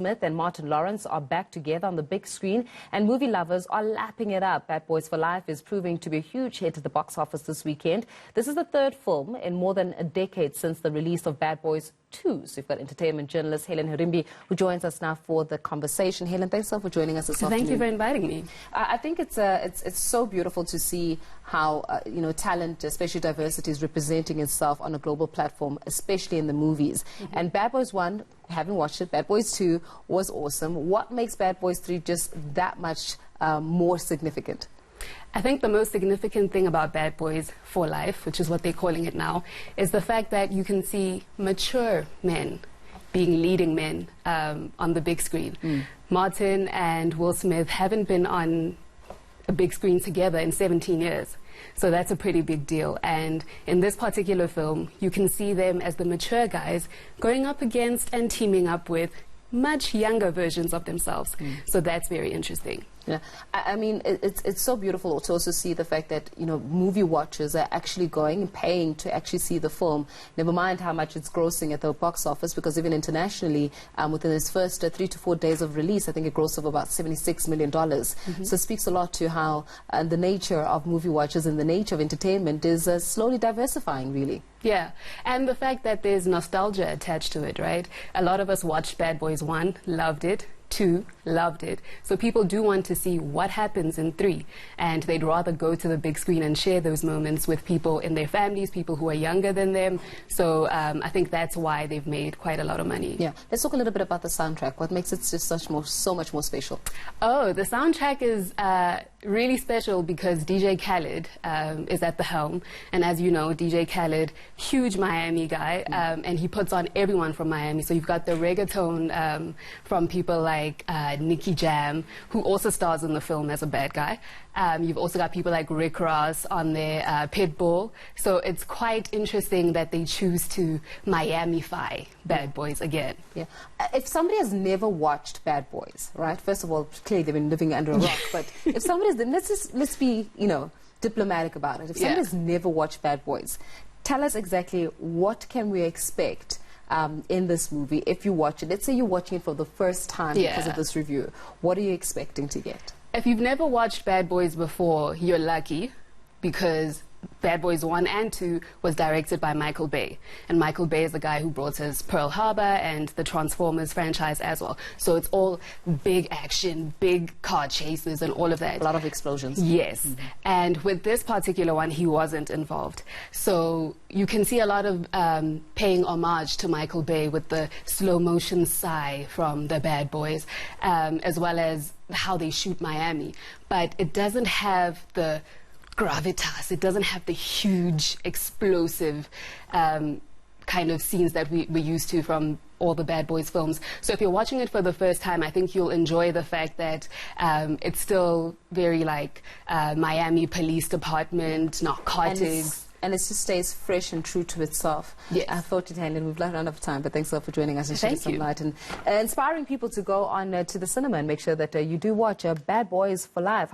Smith and Martin Lawrence are back together on the big screen, and movie lovers are lapping it up. Bad Boys for Life is proving to be a huge hit at the box office this weekend. This is the third film in more than a decade since the release of Bad Boys 2. So we've got entertainment journalist Helen Harimbi, who joins us now for the conversation. Helen, thanks so much for joining us this afternoon. Thank you for inviting me. I think it's so beautiful to see how talent, especially diversity, is representing itself on a global platform, especially in the movies. And Bad Boys 1, haven't watched it. Bad Boys 2 was awesome. What makes Bad Boys 3 just that much more significant? I think the most significant thing about Bad Boys for Life, which is what they're calling it now, is the fact that you can see mature men being leading men on the big screen. Martin and Will Smith haven't been on a big screen together in 17 years. So that's a pretty big deal. And in this particular film, you can see them as the mature guys going up against and teaming up with much younger versions of themselves. So that's very interesting. Yeah, I mean, it's so beautiful to also see the fact that, movie watchers are actually going and paying to actually see the film. Never mind how much it's grossing at the box office, because even internationally, within its first 3 to 4 days of release, I think it grossed of about $76 million. So it speaks a lot to how the nature of movie watchers and the nature of entertainment is slowly diversifying, really. Yeah, and the fact that there's nostalgia attached to it, right? A lot of us watched Bad Boys 1, loved it. 2, loved it. So people do want to see what happens in 3, and they'd rather go to the big screen and share those moments with people in their families, people who are younger than them. So I think that's why they've made quite a lot of money. Yeah, let's talk a little bit about the soundtrack. What makes it just so much more special? Oh, the soundtrack is really special because DJ Khaled is at the helm, and as you know, DJ Khaled, huge Miami guy, and he puts on everyone from Miami. So you've got the reggaeton from people like Nicky Jam, who also stars in the film as a bad guy. You've also got people like Rick Ross on there, Pitbull. So it's quite interesting that they choose to Miami-fy Bad Boys again. Yeah. If somebody has never watched Bad Boys, right? First of all, clearly they've been living under a rock. But if somebody's, let's be, diplomatic about it. If somebody's never watched Bad Boys, tell us exactly what can we expect in this movie if you watch it. Let's say you're watching it for the first time because of this review. What are you expecting to get? If you've never watched Bad Boys before, you're lucky, because Bad Boys 1 and 2 was directed by Michael Bay. And Michael Bay is the guy who brought us Pearl Harbor and the Transformers franchise as well. So it's all big action, big car chases and all of that. A lot of explosions. Yes. And with this particular one, he wasn't involved. So you can see a lot of paying homage to Michael Bay with the slow motion sigh from the Bad Boys, as well as how they shoot Miami. But it doesn't have the gravitas. It doesn't have the huge, explosive kind of scenes that we're used to from all the Bad Boys films. So if you're watching it for the first time, I think you'll enjoy the fact that it's still very like Miami Police Department, narcotics. And it just stays fresh and true to itself. Yes. I thought it ended. We've run out of time, but thanks a lot for joining us and shedding some you. light and inspiring people to go on to the cinema and make sure that you do watch Bad Boys for Life.